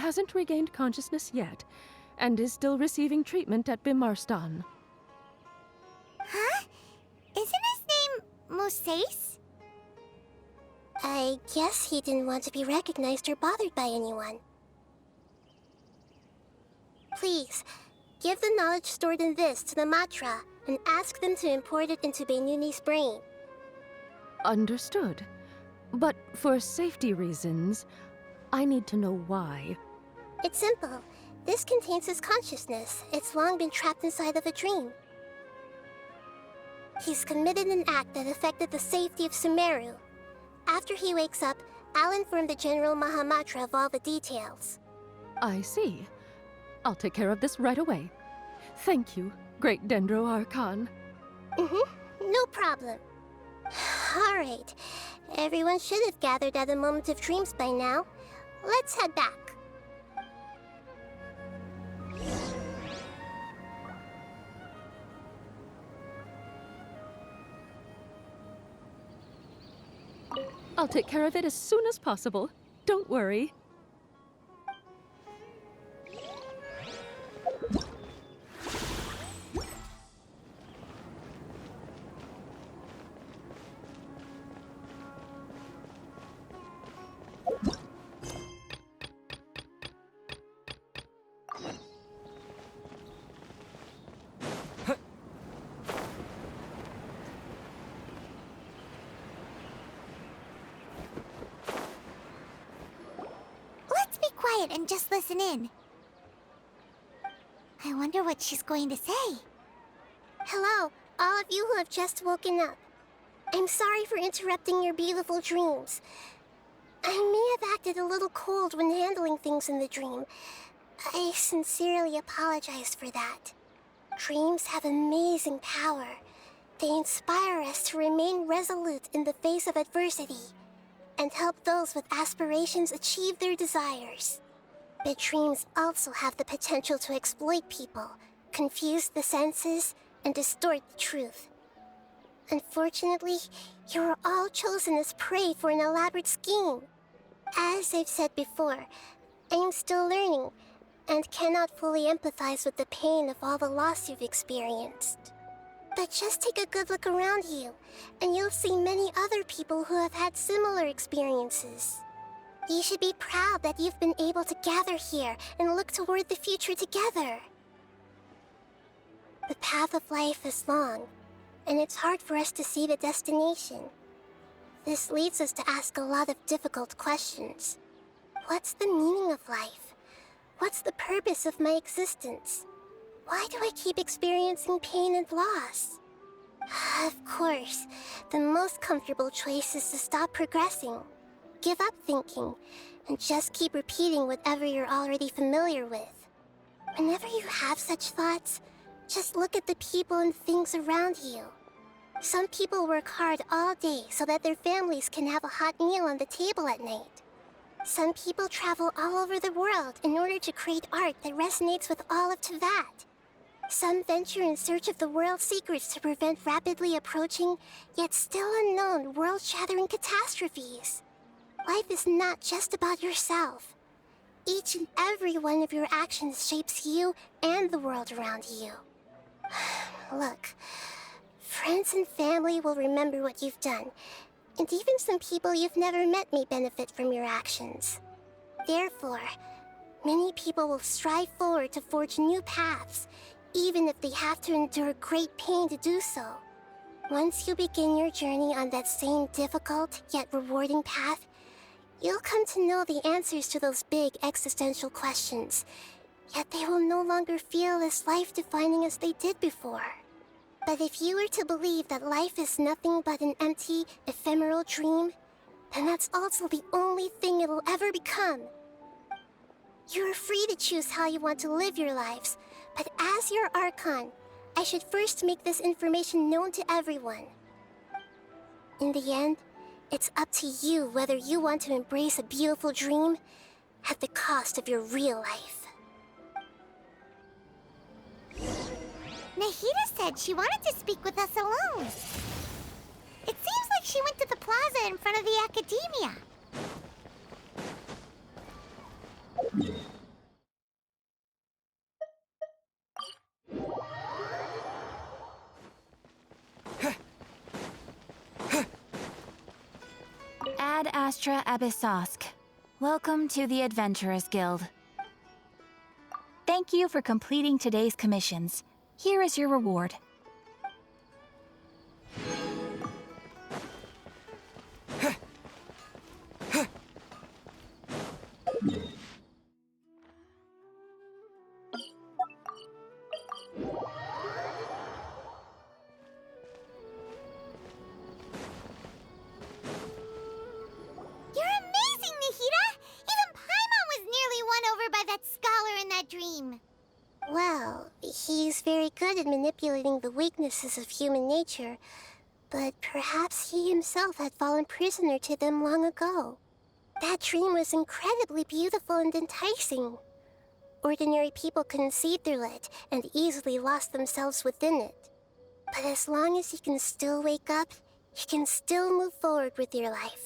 hasn't regained consciousness yet, and is still receiving treatment at Bimarstan. Huh? Isn't his name Moses? I guess he didn't want to be recognized or bothered by anyone. Please, give the knowledge stored in this to the Matra and ask them to import it into Benuni's brain. Understood. But for safety reasons, I need to know why. It's simple. This contains his consciousness. It's long been trapped inside of a dream. He's committed an act that affected the safety of Sumeru. After he wakes up, I'll inform the General Mahamatra of all the details. I see. I'll take care of this right away. Thank you, Great Dendro Archon. No problem. Alright. Everyone should have gathered at a moment of dreams by now. Let's head back. I'll take care of it as soon as possible. Don't worry. Let's be quiet and just listen in. I wonder what she's going to say. Hello, all of you who have just woken up. I'm sorry for interrupting your beautiful dreams. I may have acted a little cold when handling things in the dream. I sincerely apologize for that. Dreams have amazing power. They inspire us to remain resolute in the face of adversity and help those with aspirations achieve their desires. But dreams also have the potential to exploit people, confuse the senses, and distort the truth. Unfortunately, you were all chosen as prey for an elaborate scheme. As I've said before, I am still learning, and cannot fully empathize with the pain of all the loss you've experienced. But just take a good look around you, and you'll see many other people who have had similar experiences. You should be proud that you've been able to gather here and look toward the future together. The path of life is long, and it's hard for us to see the destination. This leads us to ask a lot of difficult questions. What's the meaning of life? What's the purpose of my existence? Why do I keep experiencing pain and loss? Of course, the most comfortable choice is to stop progressing. Give up thinking, and just keep repeating whatever you're already familiar with. Whenever you have such thoughts, just look at the people and things around you. Some people work hard all day so that their families can have a hot meal on the table at night. Some people travel all over the world in order to create art that resonates with all of Teyvat. Some venture in search of the world's secrets to prevent rapidly approaching, yet still unknown, world-shattering catastrophes. Life is not just about yourself. Each and every one of your actions shapes you and the world around you. Look, friends and family will remember what you've done, and even some people you've never met may benefit from your actions. Therefore, many people will strive forward to forge new paths, even if they have to endure great pain to do so. Once you begin your journey on that same difficult yet rewarding path, you'll come to know the answers to those big existential questions, yet they will no longer feel as life-defining as they did before. But if you were to believe that life is nothing but an empty, ephemeral dream, then that's also the only thing it'll ever become. You're free to choose how you want to live your lives, but as your Archon, I should first make this information known to everyone. In the end, it's up to you whether you want to embrace a beautiful dream at the cost of your real life. Nahida said she wanted to speak with us alone. It seems like she went to the plaza in front of the academia. Astra Abyssosk. Welcome to the Adventurers Guild. Thank you for completing today's commissions. Here is your reward. You're amazing, Nahida! Even Paimon was nearly won over by that scholar in that dream. Well, he's very good at manipulating the weaknesses of human nature, but perhaps he himself had fallen prisoner to them long ago. That dream was incredibly beautiful and enticing. Ordinary people couldn't see through it and easily lost themselves within it. But as long as you can still wake up, you can still move forward with your life.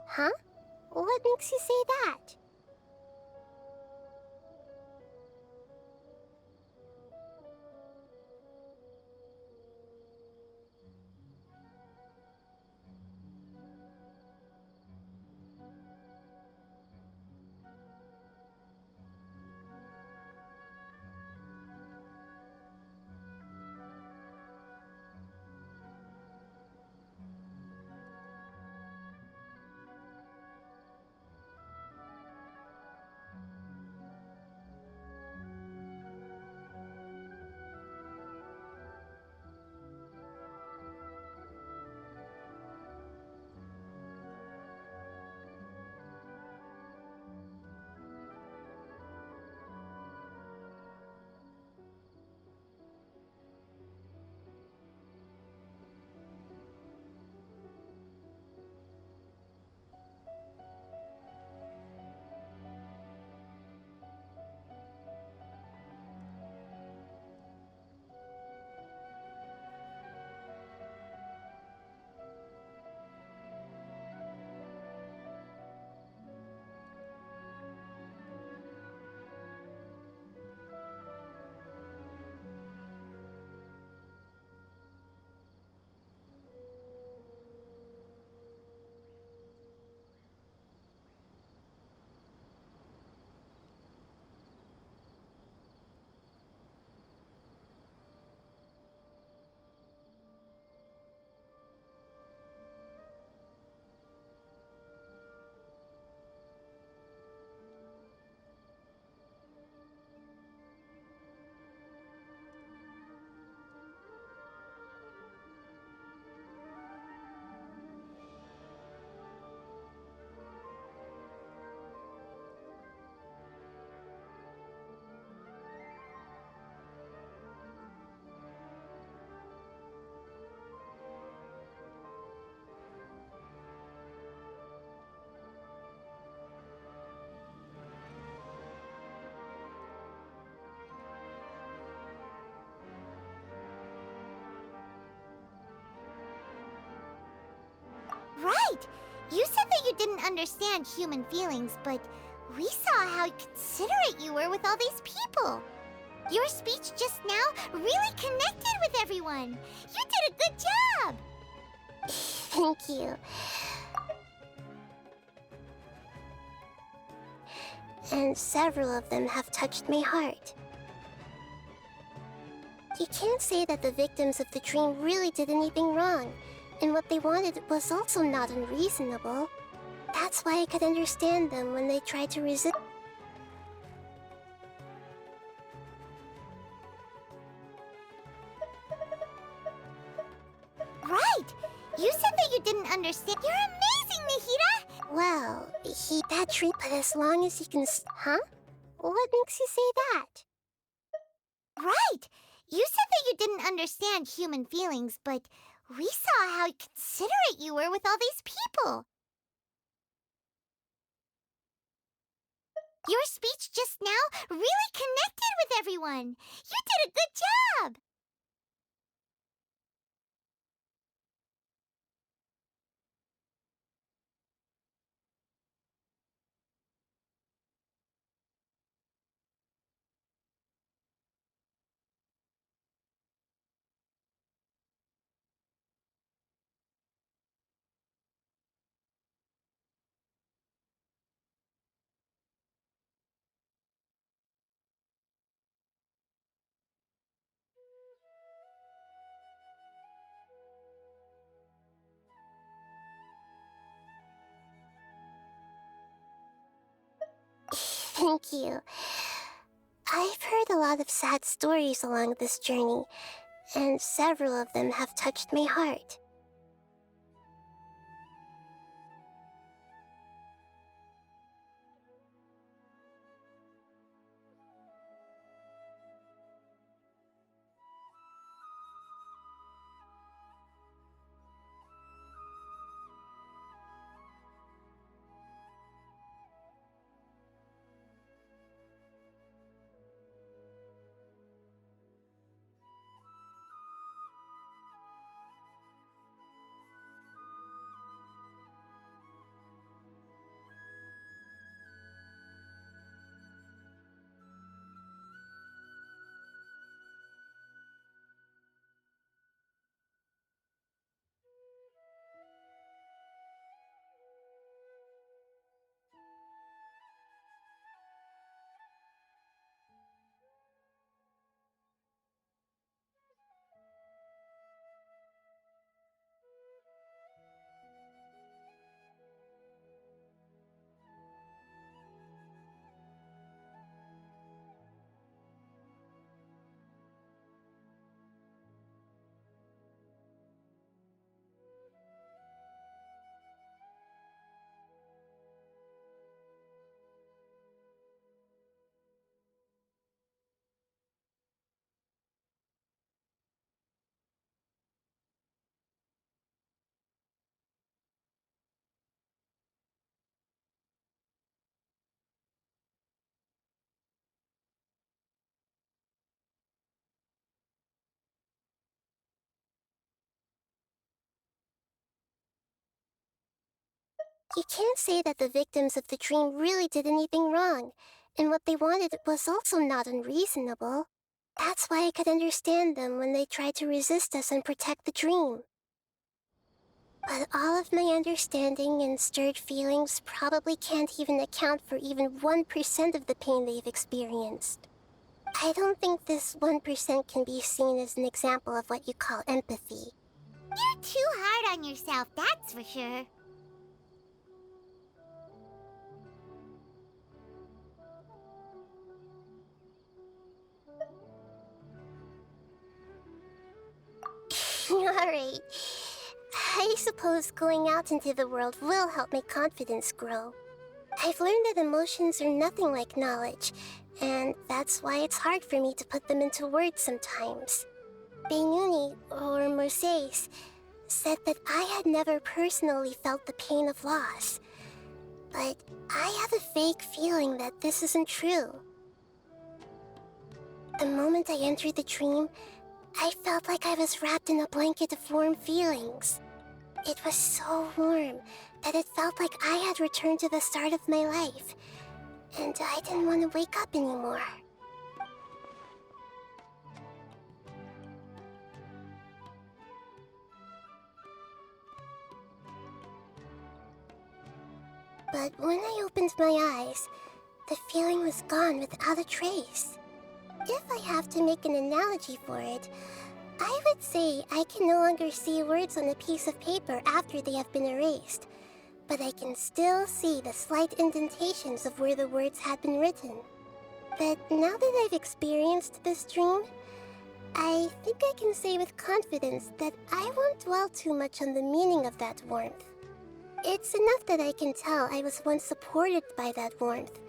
Huh? What makes you say that? Right! You said that you didn't understand human feelings, but we saw how considerate you were with all these people. Your speech just now really connected with everyone. You did a good job! Thank you. And several of them have touched my heart. You can't say that the victims of the dream really did anything wrong, and what they wanted was also not unreasonable. That's why I could understand them when they tried to resist. Right! You said that you didn't understand. You're amazing, Nahida! Well, that dream, but as long as you can huh? What makes you say that? Right! You said that you didn't understand human feelings, but we saw how considerate you were with all these people. Your speech just now really connected with everyone. You did a good job! Thank you. I've heard a lot of sad stories along this journey, and several of them have touched my heart. You can't say that the victims of the dream really did anything wrong, and what they wanted was also not unreasonable. That's why I could understand them when they tried to resist us and protect the dream. But all of my understanding and stirred feelings probably can't even account for even 1% of the pain they've experienced. I don't think this 1% can be seen as an example of what you call empathy. You're too hard on yourself, that's for sure. Alright. I suppose going out into the world will help my confidence grow. I've learned that emotions are nothing like knowledge, and that's why it's hard for me to put them into words sometimes. Benuni, or Moses, said that I had never personally felt the pain of loss. But I have a vague feeling that this isn't true. The moment I entered the dream, I felt like I was wrapped in a blanket of warm feelings. It was so warm that it felt like I had returned to the start of my life, and I didn't want to wake up anymore. But when I opened my eyes, the feeling was gone without a trace. If I have to make an analogy for it, I would say I can no longer see words on a piece of paper after they have been erased, but I can still see the slight indentations of where the words had been written. But now that I've experienced this dream, I think I can say with confidence that I won't dwell too much on the meaning of that warmth. It's enough that I can tell I was once supported by that warmth,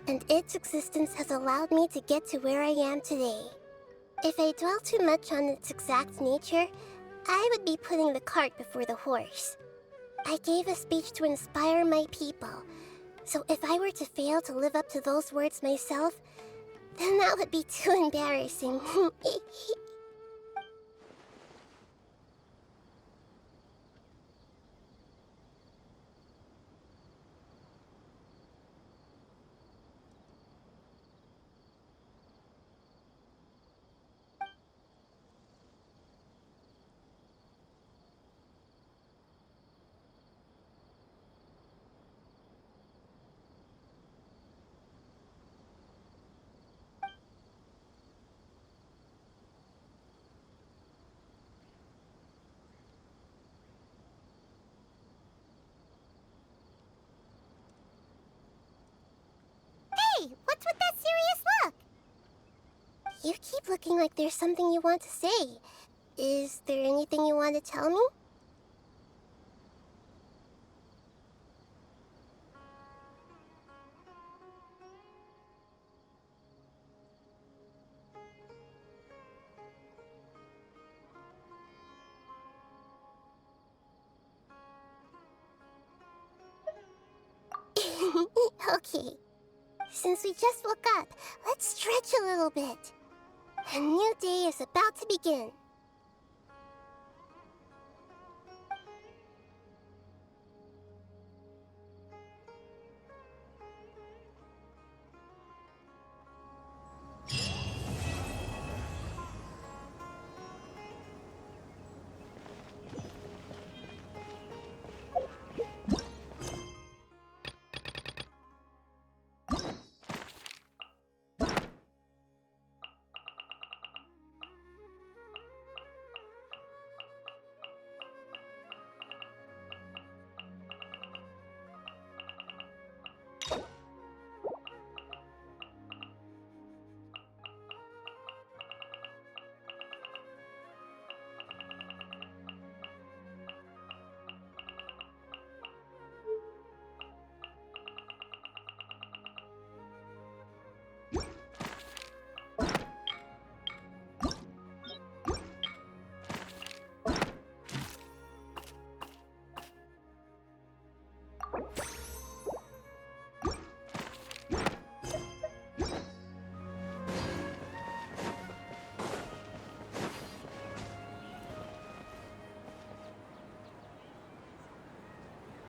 and its existence has allowed me to get to where I am today. If I dwell too much on its exact nature, I would be putting the cart before the horse. I gave a speech to inspire my people, so if I were to fail to live up to those words myself, then that would be too embarrassing. You keep looking like there's something you want to say. Is there anything you want to tell me? Okay. Since we just woke up, let's stretch a little bit. A new day is about to begin.